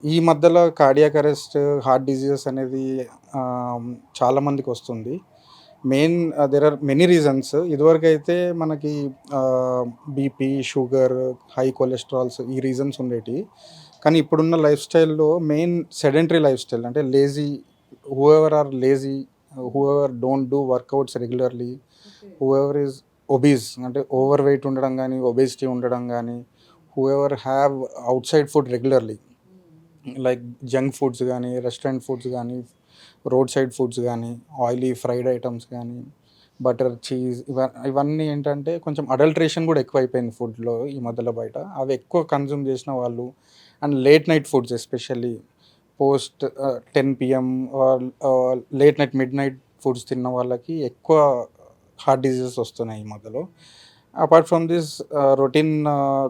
ఈ మధ్యలో cardiac arrest, heart diseases అనేది చాలా మందికొస్తుంది. There are many reasons. ఇదివరకైతే మనకి బీపీ, షుగర్, హై కొలెస్ట్రాల్స్ ఈ రీజన్స్ ఉండేటియి. కానీ ఇప్పుడున్న లైఫ్ స్టైల్‌లో సెడెంటరీ లైఫ్ స్టైల్ అంటే whoever are lazy, whoever don't do workouts regularly, whoever is obese అంటే ఓవర్ వెయిట్ ఉండడం గానీ, ఒబేసిటీ ఉండడం గానీ, whoever have outside food regularly like junk foods గానీ, రెస్టారెంట్ ఫుడ్స్ గానీ, రోడ్ సైడ్ ఫుడ్స్ గానీ, ఆయిలీ ఫ్రైడ్ ఐటెమ్స్ గానీ, బటర్, చీజ్ ఇవన్నీ ఏంటంటే కొంచెం అడల్ట్రేషన్ గూడా ఎక్కువైపోయింది ఫుడ్‌లో ఈ మధ్యలో బయట. అవి ఎక్కువ కన్జ్యూమ్ చేసిన వాళ్ళు and late night foods especially post 10 PM late night, midnight foods తిన్న వాళ్ళకి ఎక్కువ హార్ట్ డిసీజెస్ వస్తున్నాయి ఈ మధ్యలో. Apart from this routine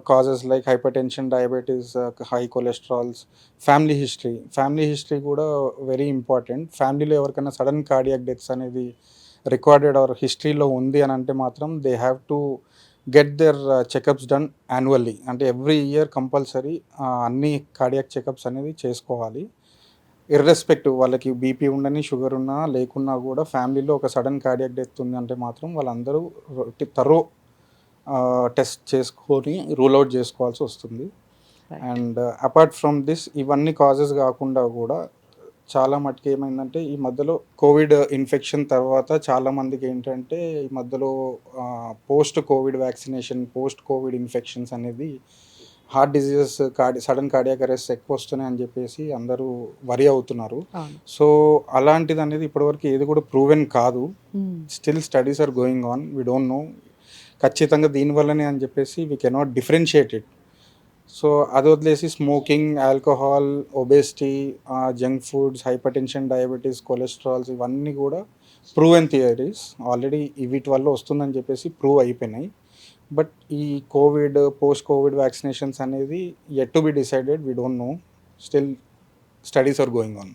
causes like hypertension, diabetes, high cholesterols, family history కూడా వెరీ ఇంపార్టెంట్. ఫ్యామిలీలో ఎవరికైనా సడెన్ కార్డియాక్ డెత్స్ అనేది రికార్డెడ్ ఆర్ హిస్టరీలో ఉంది అని అంటే మాత్రం they have to get their checkups done annually. అంటే ఎవ్రీ ఇయర్ కంపల్సరీ అన్ని కార్డియాక్ చెకప్స్ అనేది చేసుకోవాలి. ఇర్రెస్పెక్టివ్ వాళ్ళకి బీపీ ఉండని, షుగర్ ఉన్నా లేకున్నా కూడా ఫ్యామిలీలో ఒక సడెన్ కార్డియాక్ డెత్ ఉందంటే మాత్రం వాళ్ళందరూ థరో టెస్ట్ చేసుకొని రూల్ ఔట్ చేసుకోవాల్సి వస్తుంది. Right. And apart from this ఇవన్నీ కాజెస్ కాకుండా కూడా చాలా మటుకు ఏమైందంటే ఈ మధ్యలో కోవిడ్ ఇన్ఫెక్షన్ తర్వాత చాలామందికి ఏంటంటే ఈ మధ్యలో post covid vaccination, post covid infections అనేది heart diseases, sudden cardiac arrest ఎక్కువ వస్తున్నాయి అని చెప్పేసి అందరూ వరి అవుతున్నారు. అవును. సో అలాంటిది అనేది ఇప్పటివరకు ఏది కూడా ప్రూవెన్ కాదు. Hmm. Still studies are going on. We don't know ఖచ్చితంగా దీనివల్లనే అని చెప్పేసి we cannot differentiate it. So అది వదిలేసి smoking, alcohol, obesity, junk foods, hypertension, diabetes, cholesterols ఇవన్నీ కూడా ప్రూవెన్ థియరీస్. ఆల్రెడీ వీటి వల్ల వస్తుందని చెప్పేసి ప్రూవ్ అయిపోయినాయి. బట్ ఈ పోస్ట్ కోవిడ్ వ్యాక్సినేషన్స్ అనేది yet to be decided. We don't know. Still studies are going on.